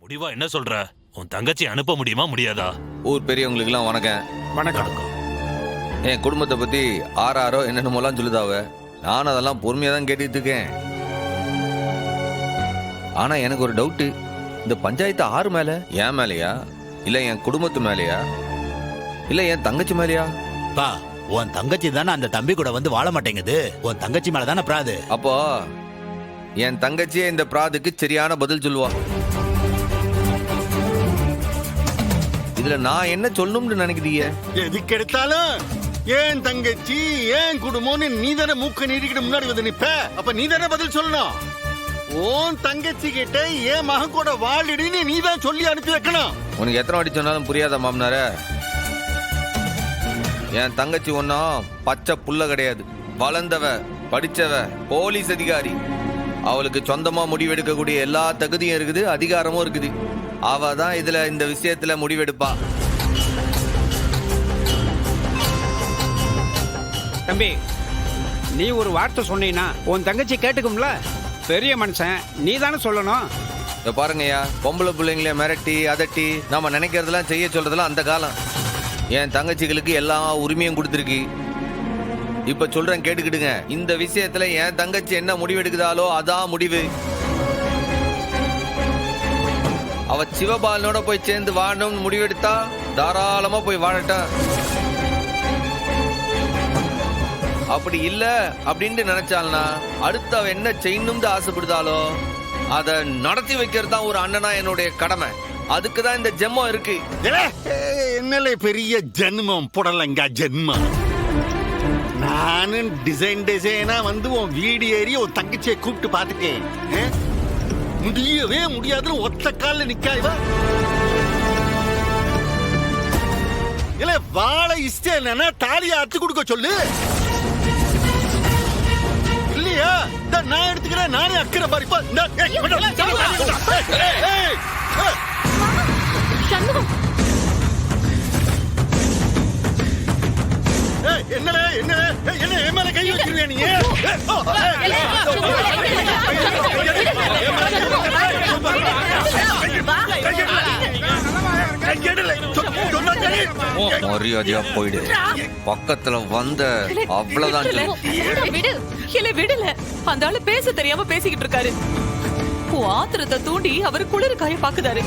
முடிவா என்ன சொல்ற? உன் தங்கச்சி அனுப்ப முடியுமா முடியாதா? ஊர் பெரியவங்களுக்கு எல்லாம் வணக்கம். வணக்கம். என் குடும்பத்தை பத்தி ஆறாரோ என்னென்னமோலாம் சொல்லுதாவ. நானும் அதெல்லாம் பொறுமையா தான் கேட்டுட்டு இருக்கேன். ஆனா எனக்கு ஒரு டவுட்டு. இந்த பஞ்சாயத்து ஆறு மேல என் மேலையா இல்ல என் குடும்பத்து மேலையா இல்ல என் தங்கச்சி மேலையா? பா, உன் தங்கச்சி தானே அந்த தம்பி கூட வந்து வாழ மாட்டேங்குது. உன் தங்கச்சி மேல தானே பிராது. அப்போ என் தங்கச்சியே இந்த பிராதுக்கு சரியான பதில் சொல்லுவா. இதுல நான் என்ன சொல்லணும்னு நினைக்கிறீங்க? எதுக்கு எடுத்தாலும் ஏன் தங்கச்சி ஏன் குடும்பம்னு நீ தானே மூக்க நீடிக்கிட்டு முன்னாடி வந்து நிப்ப. அப்ப நீ தானே பதில் சொல்லணும். உன் தங்கச்சி கிட்ட ஏன் மகன் கூட வாழிடின்னு நீ தான் சொல்லி அனுப்பி வைக்கணும். உனக்கு எத்தனை வாட்டி சொன்னாலும் புரியாத மாமனார. என் தங்கச்சி ஒன்னும் பச்சை புள்ள கிடையாது. வளர்ந்தவ, படிச்சவ, போலீஸ் அதிகாரி. அவளுக்கு சொந்தமா முடிவெடுக்கக்கூடிய எல்லா தகுதியும் இருக்குது, அதிகாரமும் இருக்குது. அவ தான் இதுல இந்த விஷயத்துல முடிவெடுப்பா. தம்பி, நீ ஒரு வார்த்தை சொன்னீன்னா உன் தங்கச்சி கேட்டுக்கும்ல. பெரிய மனுஷன் நீ தானே சொல்லணும். இத பாருங்கய்யா, பொம்பளை பிள்ளைங்கள மிரட்டி அதட்டி நாம நினைக்கிறதெல்லாம் செய்ய சொல்றதெல்லாம் அந்த காலம். என் தங்கச்சிகளுக்கு எல்லா உரிமையும் கொடுத்துருக்கு. இப்ப சொல்றேன் கேட்டுக்கிடுங்க. இந்த விஷயத்துல என் தங்கச்சி என்ன முடிவெடுக்குதாலோ அதான் முடிவு. அவ சிவபாலனோட போய் சேர்ந்து வாழணும்னு முடிவெடுத்தா தாராளமா போய் வாழட்டா. அப்படி இல்ல அப்படின்னு நினைச்சால்னா அடுத்து அவ என்ன செய்யணும்னு ஆசைப்படுதாலோ அதை நடத்தி வைக்கிறது தான் ஒரு அண்ணனா என்னுடைய கடமை. அதுக்குதான் இந்த ஜென்மம் இருக்கு. என்னலே பெரிய ஜென்மம் புடலங்க ஜென்மம். நானும் டிசைனா வந்து உன் வீடு ஏறி உன் தங்கச்சியை கூப்பிட்டு பாத்துட்டேன். முடியவே முடியாதுன்னு ஒத்த கால நிக்காய்வா. இல்ல வாழை இஷ்டம் என்னன்னா தாலியை அறுத்து கொடுக்க சொல்லு. இல்லையா நான் எடுத்துக்கிறேன். நானே அக்கறை பாரிப்பா. என்னடா என்ன என்ன என் மேல கை வச்சிருவியா நீ? மரியாதையா போயிடு. பக்கத்துல வந்த அவ்வளவுதான். விடு இல்ல விடல. அந்த ஆளு பேச தெரியாம பேசிக்கிட்டு இருக்காரு. ஆத்திரத்தை தூண்டி அவரு குளிர் காய பாக்குதாரு.